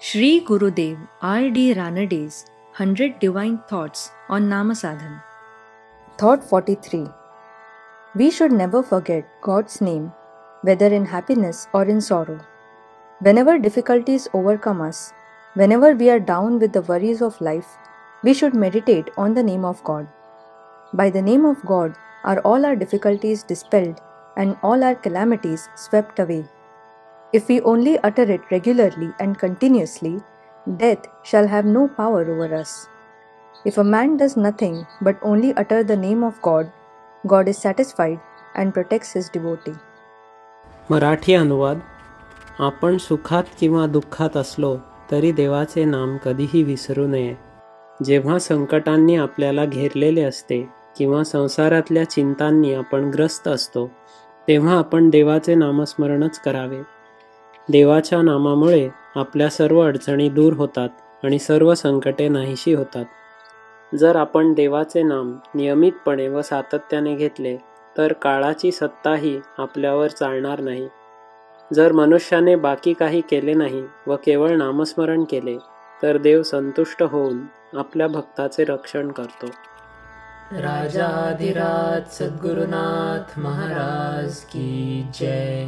Shri Gurudev R.D. Ranede's 100 Divine Thoughts on Namasadhan. Thought 43. We should never forget God's name, whether in happiness or in sorrow. Whenever difficulties overcome us, whenever we are down with the worries of life, we should meditate on the name of God. By the name of God are all our difficulties dispelled and all our calamities swept away. If we only utter it regularly and continuously, death shall have no power over us. If a man does nothing but only utter the name of God, God is satisfied and protects his devotee. Marathi अनुवाद. आपण सुखात किंवा दुःखात असलो तरी देवाचे नाम कधीही विसरू नये. जेव्हा संकटांनी आपल्याला घेरलेले असते किंवा संसारातल्या चिंतांनी आपण ग्रस्त असतो, तेव्हा आपण देवाचे नामस्मरणच करावे. देवाच्या नामामुळे आपल्या सर्व अडचणी दूर होतात आणि सर्व संकटे नाहीशी होतात. जर आपण देवाचे नाम नियमितपणे व सातत्याने घेतले तर काळाची सत्ताही आपल्यावर चालणार नाही. जर मनुष्याने बाकी काही केले नाही व केवळ नामस्मरण केले तर देव संतुष्ट होऊन आपल्या भक्ताचे रक्षण करतो. राजाधिराज सद्गुरुनाथ महाराज की जय.